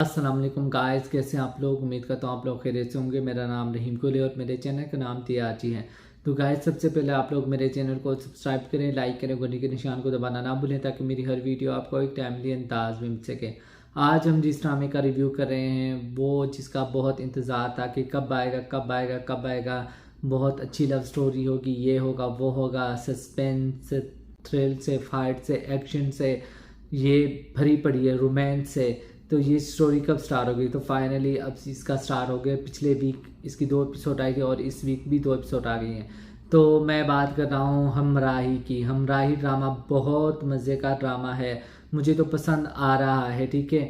अस्सलाम वालेकुम गाइस, कैसे हैं आप लोग। उम्मीद करता हूँ आप लोग खैरियत से होंगे। मेरा नाम रहीम कोहली और मेरे चैनल का नाम तियाची है। तो गाइस, सबसे पहले आप लोग मेरे चैनल को सब्सक्राइब करें, लाइक करें, घंटी के निशान को दबाना ना भूलें ताकि मेरी हर वीडियो आपको एक टाइमली अंदाज में मिल सके। आज हम जिस ड्रामे का रिव्यू कर रहे हैं वो जिसका बहुत इंतज़ार था कि कब आएगा कब आएगा कब आएगा। बहुत अच्छी लव स्टोरी होगी, ये होगा वो होगा, सस्पेंस थ्रिल से, फाइट से, एक्शन से ये भरी पड़ी है, रोमांस से। तो ये स्टोरी कब स्टार्ट होगी? तो फाइनली अब इसका स्टार्ट हो गया। पिछले वीक इसकी 2 एपिसोड आई थी और इस वीक भी 2 एपिसोड आ गई हैं। तो मैं बात कर रहा हूँ हमराही की। हमराही ड्रामा बहुत मज़े का ड्रामा है, मुझे तो पसंद आ रहा है। ठीक है,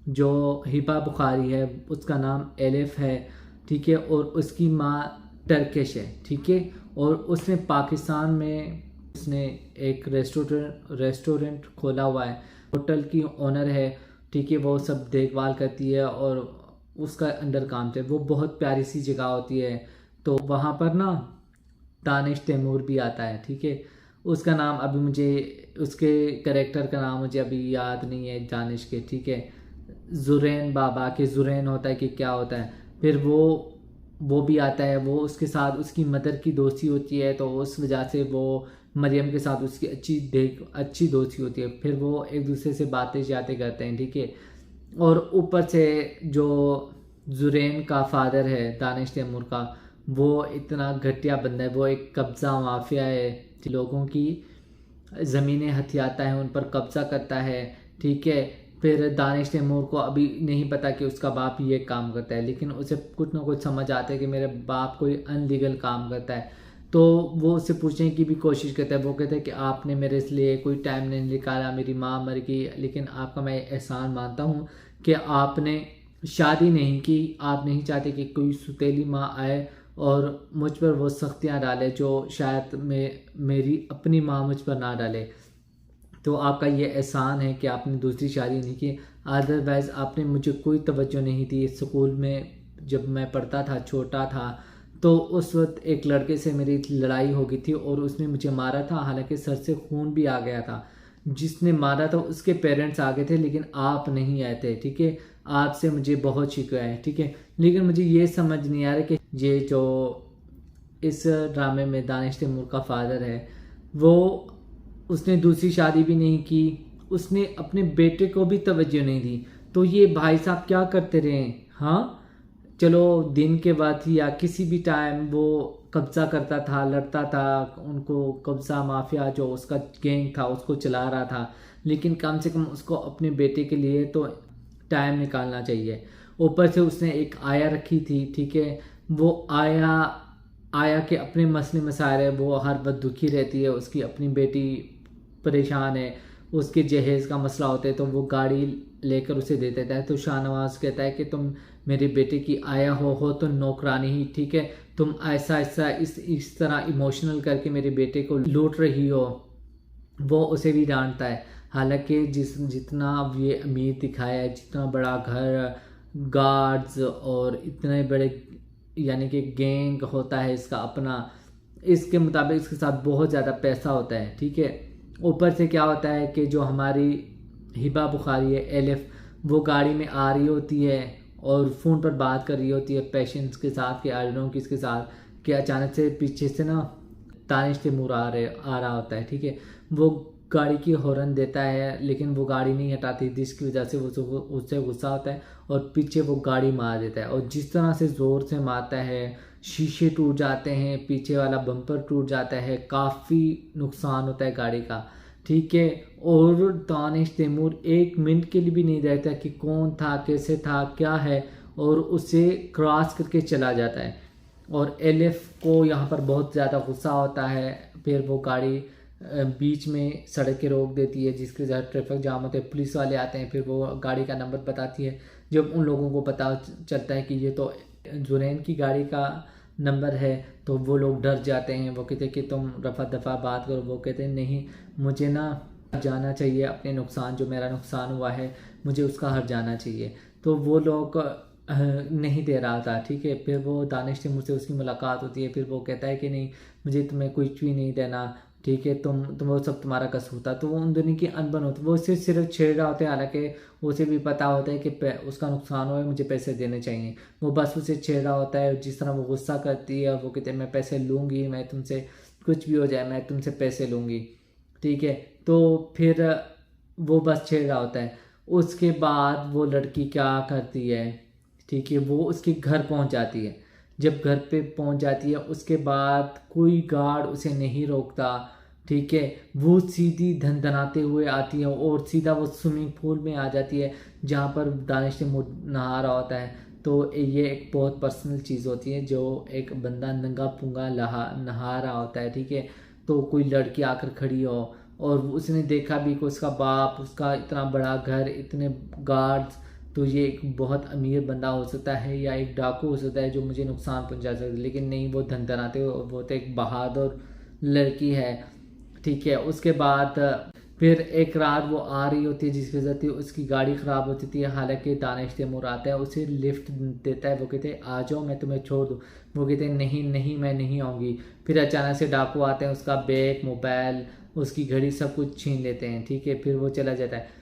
जो हिबा बुखारी है उसका नाम एलिफ है। ठीक है, और उसकी माँ टर्किश है। ठीक है, और उसने पाकिस्तान में उसने एक रेस्टोरेंट खोला हुआ है, होटल की ओनर है। ठीक है, वो सब देखभाल करती है और उसका अंडर काम है। वो बहुत प्यारी सी जगह होती है। तो वहाँ पर ना दानिश तैमूर भी आता है। ठीक है, उसका नाम अभी मुझे, उसके कैरेक्टर का नाम मुझे अभी याद नहीं है दानिश के। ठीक है, जुरैन बाबा के जुरैन होता है कि क्या होता है। फिर वो भी आता है। वो उसके साथ उसकी मदर की दोस्ती होती है, तो उस वजह से वो मरियम के साथ उसकी अच्छी दोस्ती होती है। फिर वो एक दूसरे से बातें जाते करते हैं। ठीक है, और ऊपर से जो जुरैन का फादर है दानिश तैमूर का, वो इतना घटिया बंदा है। वो एक कब्ज़ा माफिया है, लोगों की ज़मीनें हथियाता है, उन पर कब्ज़ा करता है। ठीक है, फिर दानिश तैमूर को अभी नहीं पता कि उसका बाप ये काम करता है, लेकिन उसे कुछ ना कुछ समझ आता है कि मेरे बाप कोई अनलीगल काम करता है। तो वो उससे पूछने की भी कोशिश करता है। वो कहता है कि आपने मेरे लिए कोई टाइम नहीं निकाला, मेरी माँ मर गई, लेकिन आपका मैं एहसान मानता हूँ कि आपने शादी नहीं की। आप नहीं चाहते कि कोई सुतीली माँ आए और मुझ पर वो सख्तियाँ डाले जो शायद मेरी अपनी माँ मुझ पर ना डाले। तो आपका ये एहसान है कि आपने दूसरी शादी नहीं की, अदरवाइज़ आपने मुझे कोई तवज्जो नहीं दी। स्कूल में जब मैं पढ़ता था, छोटा था, तो उस वक्त एक लड़के से मेरी लड़ाई हो गई थी और उसने मुझे मारा था। हालांकि सर से खून भी आ गया था। जिसने मारा था उसके पेरेंट्स आ गए थे, लेकिन आप नहीं आए थे। ठीक है, आपसे मुझे बहुत शिकवा है। ठीक है, लेकिन मुझे ये समझ नहीं आ रहा कि ये जो इस ड्रामे में दानिश तैमूर का फादर है, वो उसने दूसरी शादी भी नहीं की, उसने अपने बेटे को भी तवज्जो नहीं दी। तो ये भाई साहब क्या करते रहे? हाँ, चलो दिन के बाद या किसी भी टाइम वो कब्जा करता था, लड़ता था, उनको कब्जा माफिया जो उसका गैंग था उसको चला रहा था, लेकिन कम से कम उसको अपने बेटे के लिए तो टाइम निकालना चाहिए। ऊपर से उसने एक आया रखी थी। ठीक है, वो आया आया के अपने मसले मसाइल है, वो हर वक्त दुखी रहती है, उसकी अपनी बेटी परेशान है, उसके जहेज़ का मसला होता है, तो वो गाड़ी लेकर उसे दे देता है। तो शाहनवाज कहता है कि तुम मेरे बेटे की आया हो तो नौकरानी ही। ठीक है, तुम ऐसा ऐसा इस तरह इमोशनल करके मेरे बेटे को लूट रही हो। वो उसे भी डांटता है। हालांकि जितना ये अमीर दिखाया है, जितना बड़ा घर, गार्ड्स और इतने बड़े यानी कि गैंग होता है इसका अपना, इसके मुताबिक इसके साथ बहुत ज़्यादा पैसा होता है। ठीक है, ऊपर से क्या होता है कि जो हमारी हिबा बुखारी है एलिफ, वो गाड़ी में आ रही होती है और फ़ोन पर बात कर रही होती है पेशेंट्स के साथ कि आई डोंट नो किसके साथ, कि अचानक से पीछे से ना दानिश तैमूर आ रहा होता है। ठीक है, वो गाड़ी की हॉर्न देता है, लेकिन वो गाड़ी नहीं हटाती, जिसकी वजह से वो उससे गुस्सा होता है और पीछे वो गाड़ी मार देता है। और जिस तरह से ज़ोर से मारता है, शीशे टूट जाते हैं, पीछे वाला बम्पर टूट जाता है, काफ़ी नुकसान होता है गाड़ी का। ठीक है, और दानिश तैमूर 1 मिनट के लिए भी नहीं रहता कि कौन था, कैसे था, क्या है, और उसे क्रॉस करके चला जाता है। और एलिफ को यहाँ पर बहुत ज़्यादा गुस्सा होता है। फिर वो गाड़ी बीच में सड़क के रोक देती है, जिसके वजह से ट्रैफिक जाम होते हैं, पुलिस वाले आते हैं। फिर वो गाड़ी का नंबर बताती है। जब उन लोगों को पता चलता है कि ये तो जुरैन की गाड़ी का नंबर है, तो वो लोग डर जाते हैं। वो कहते हैं कि तुम रफा दफा बात करो। वो कहते हैं नहीं, मुझे ना जाना चाहिए, अपने नुकसान जो मेरा नुकसान हुआ है मुझे उसका हर जाना चाहिए। तो वो लोग नहीं दे रहा था। ठीक है, फिर वो दानिश तैमूर से उसकी मुलाकात होती है। फिर वो कहता है कि नहीं, मुझे तुम्हें कुछ भी नहीं देना। ठीक है, तुम वो सब तुम्हारा कसूर था। तो वो उन दोनों की अनबन होती, वो उसे सिर्फ छेड़ रहा होता है, हालांकि उसे भी पता होता है कि उसका नुकसान हुआ है, मुझे पैसे देने चाहिए। वो बस उसे छेड़ रहा होता है। जिस तरह वो गुस्सा करती है, वो कहते हैं मैं पैसे लूँगी, मैं तुमसे कुछ भी हो जाए मैं तुमसे पैसे लूँगी, ठीक है। तो फिर वो बस छेड़ रहा होता है। उसके बाद वो लड़की क्या करती है, ठीक है, वो उसके घर पहुंच जाती है। जब घर पे पहुंच जाती है उसके बाद कोई गार्ड उसे नहीं रोकता, ठीक है। वो सीधी धनधनाते हुए आती है और सीधा वो स्विमिंग पूल में आ जाती है जहाँ पर दानिश नहा रहा होता है। तो ये एक बहुत पर्सनल चीज़ होती है, जो एक बंदा नंगा पुंगा नहा रहा होता है, ठीक है। तो कोई लड़की आकर खड़ी हो और उसने देखा भी कि उसका बाप, उसका इतना बड़ा घर, इतने गार्ड्स, तो ये एक बहुत अमीर बंदा हो सकता है या एक डाकू हो सकता है जो मुझे नुकसान पहुंचा सकता है, लेकिन नहीं, वो धन धनाते वो तो एक बहादुर लड़की है, ठीक है। उसके बाद फिर एक रात वो आ रही होती है जिसकी वजह से उसकी गाड़ी ख़राब होती थी। हालांकि दानिश तैमूर आता है, उसे लिफ्ट देता है। वो कहते हैं आ जाओ मैं तुम्हें छोड़ दूँ। वो कहते हैं नहीं नहीं मैं नहीं आऊँगी। फिर अचानक से डाकू आते हैं, उसका बैग, मोबाइल, उसकी घड़ी सब कुछ छीन लेते हैं, ठीक है। फिर वो चला जाता है।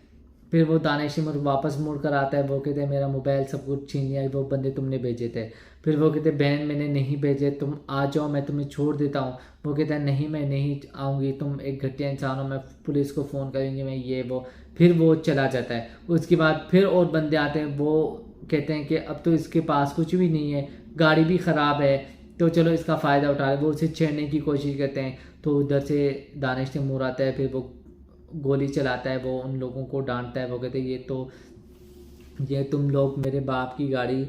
फिर वो दानिश तैमूर वापस मुड़ कर आता है। वो कहते हैं मेरा मोबाइल सब कुछ छीन लिया, वो बंदे तुमने भेजे थे। फिर वो कहते हैं बहन मैंने नहीं भेजे, तुम आ जाओ मैं तुम्हें छोड़ देता हूँ। वो कहता है नहीं मैं नहीं आऊँगी, तुम एक घटिया इंसान हो, मैं पुलिस को फ़ोन करेंगे, मैं ये वो। फिर वो चला जाता है। उसके बाद फिर और बंदे आते हैं। वो कहते हैं कि अब तो इसके पास कुछ भी नहीं है, गाड़ी भी ख़राब है, तो चलो इसका फ़ायदा उठा ले। वो उसे छेड़ने की कोशिश करते हैं। तो उधर से दानिश तैमूर आता है, फिर वो गोली चलाता है, वो उन लोगों को डांटता है। वो कहते हैं ये तुम लोग मेरे बाप की गाड़ी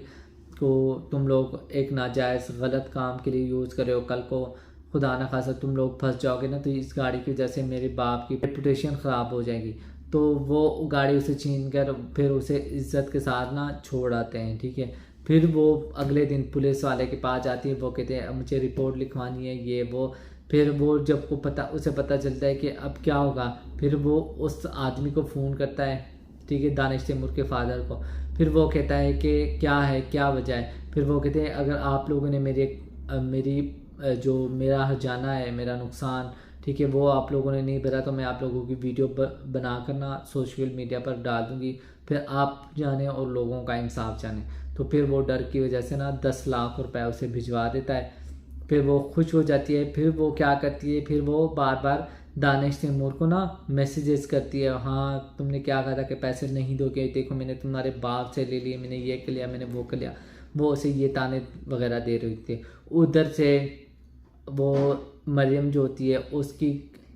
को तुम लोग एक नाजायज़ गलत काम के लिए यूज़ कर रहे हो, कल को खुदा ना खासा तुम लोग फंस जाओगे ना, तो इस गाड़ी की वजह से मेरे बाप की रेपुटेशन ख़राब हो जाएगी। तो वो गाड़ी उसे छीन कर फिर उसे इज्जत के साथ ना छोड़ आते हैं, ठीक है। फिर वो अगले दिन पुलिस वाले के पास जाती है। वो कहते हैं मुझे रिपोर्ट लिखवानी है, ये वो। फिर वो जब को उसे पता चलता है कि अब क्या होगा, फिर वो उस आदमी को फ़ोन करता है, ठीक है, दानिश तैमूर के फादर को। फिर वो कहता है कि क्या है, क्या वजह है। फिर वो कहते हैं अगर आप लोगों ने मेरी जो मेरा हर्जाना है, मेरा नुकसान, ठीक है, वो आप लोगों ने नहीं भरा, तो मैं आप लोगों की वीडियो बना कर ना सोशल मीडिया पर डाल दूँगी, फिर आप जाने और लोगों का इंसाफ जाने। तो फिर वो डर की वजह से ना 10 लाख रुपए उसे भिजवा देता है। फिर वो खुश हो जाती है। फिर वो क्या करती है, फिर वो बार बार दानिश तैमूर को ना मैसेजेस करती है, हाँ तुमने क्या कहा था कि पैसे नहीं दोगे, देखो मैंने तुम्हारे बाप से ले लिए, मैंने ये कर लिया, मैंने वो कर लिया। वो उसे ये ताने वगैरह दे रही थी। उधर से वो मरियम जो होती है उसकी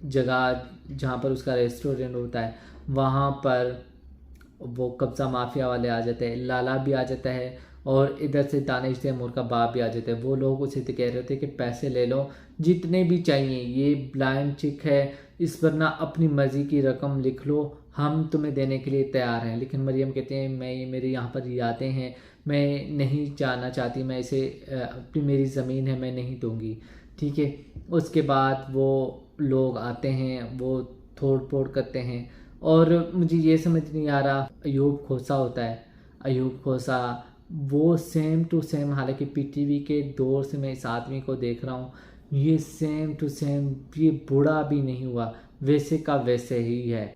जगह जहाँ पर उसका रेस्टोरेंट होता है वहाँ पर वो कब्ज़ा माफिया वाले आ जाते हैं, लाला भी आ जाता है और इधर से दानिश तैमूर का बाप भी आ जाता है। वो लोग उसे तो कह रहे होते हैं कि पैसे ले लो जितने भी चाहिए, ये ब्लाइंड चिक है, इस पर ना अपनी मर्जी की रकम लिख लो, हम तुम्हें देने के लिए तैयार हैं। लेकिन मरियम कहते हैं मैं ये मेरे यहाँ पर यादें हैं, मैं नहीं जाना चाहती, मैं इसे अपनी मेरी ज़मीन है, मैं नहीं दूँगी, ठीक है। उसके बाद वो लोग आते हैं, वो तोड़ फोड़ करते हैं। और मुझे ये समझ नहीं आ रहा, अयूब खोसा होता है, अयूब खोसा वो सेम टू सेम, हालांकि पीटीवी के दौर से मैं इस आदमी को देख रहा हूँ, ये सेम टू सेम, ये बूढ़ा भी नहीं हुआ, वैसे का वैसे ही है।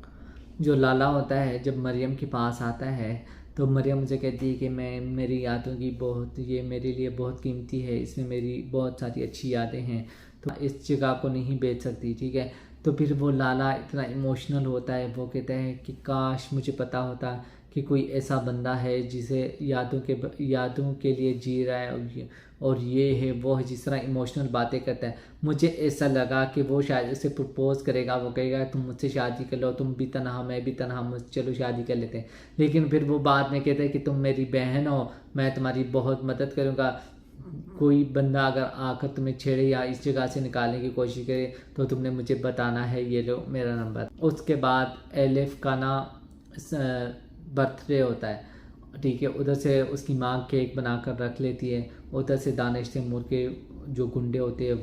जो लाला होता है जब मरियम के पास आता है तो मरियम मुझे कहती है कि मैं मेरी यादों की बहुत, ये मेरे लिए बहुत कीमती है, इसमें मेरी बहुत सारी अच्छी यादें हैं, तो इस जगह को नहीं बेच सकती, ठीक है। तो फिर वो लाला इतना इमोशनल होता है, वो कहता है कि काश मुझे पता होता कि कोई ऐसा बंदा है जिसे यादों के लिए जी रहा है और ये है वो है, जिस तरह इमोशनल बातें करता है। मुझे ऐसा लगा कि वो शायद उसे प्रपोज करेगा, वो कहेगा तुम मुझसे शादी कर लो, तुम भी तनहा मैं भी तनहा, चलो शादी कर लेते हैं। लेकिन फिर वो बाद में कहता है कि तुम मेरी बहन हो, मैं तुम्हारी बहुत मदद करूँगा, कोई बंदा अगर आकर तुम्हें छेड़े या इस जगह से निकालने की कोशिश करे तो तुमने मुझे बताना है, ये लो मेरा नंबर। उसके बाद एलिफ का ना बर्थडे होता है, ठीक है। उधर से उसकी माँ केक बना कर रख लेती है। उधर से दानिश तैमूर के जो गुंडे होते हैं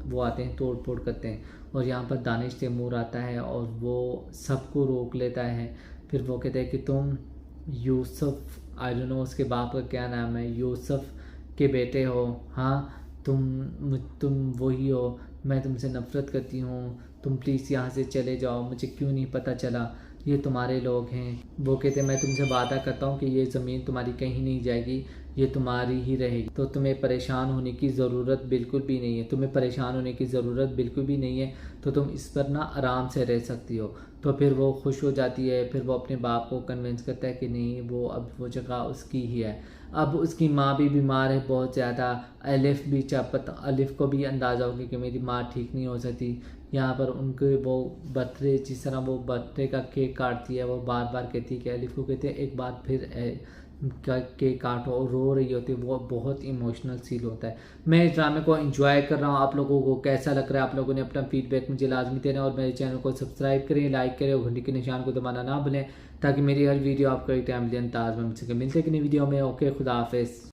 वो आते हैं, तोड़ फोड़ करते हैं। और यहाँ पर दानिश तैमूर आता है और वो सबको रोक लेता है। फिर वो कहते हैं कि तुम यूसुफ, आई डोंट नो उसके बाप का क्या नाम है, यूसुफ के बेटे हो, हाँ तुम वही हो, मैं तुमसे नफ़रत करती हूँ, तुम प्लीज़ यहाँ से चले जाओ, मुझे क्यों नहीं पता चला, ये तुम्हारे लोग हैं। वो कहते मैं तुमसे वादा करता हूँ कि ये ज़मीन तुम्हारी कहीं नहीं जाएगी, ये तुम्हारी ही रहेगी, तो तुम्हें परेशान होने की ज़रूरत बिल्कुल भी नहीं है, तुम्हें परेशान होने की ज़रूरत बिल्कुल भी नहीं है, तो तुम इस पर ना आराम से रह सकती हो। तो फिर वो खुश हो जाती है, फिर वो अपने बाप को कन्विंस करता है कि नहीं, वो अब वो जगह उसकी ही है। अब उसकी माँ भी बीमार है बहुत ज़्यादा, अलिफ भी चापत, अलिफ को भी अंदाज़ा हो गया कि मेरी माँ ठीक नहीं हो सकती। यहाँ पर उनके वो बर्थडे, जिस तरह वो बर्थडे का केक काटती है, वो बार बार कहती है कि अलिफ को कहते हैं एक बार फिर केक काटो, और रो रही होती है, वो बहुत इमोशनल सीन होता है। मैं इस ड्रामे को एंजॉय कर रहा हूँ, आप लोगों को कैसा लग रहा है, आप लोगों ने अपना फीडबैक मुझे लाजमी देना, और मेरे चैनल को सब्सक्राइब करें, लाइक करें और घंटी के निशान को दबाना ना भूलें, ताकि मेरी हर वीडियो आपको एक टाइम अंदाज में मिल सके। मिलते हैं कि नई वीडियो में। ओके, खुदा हाफिज़।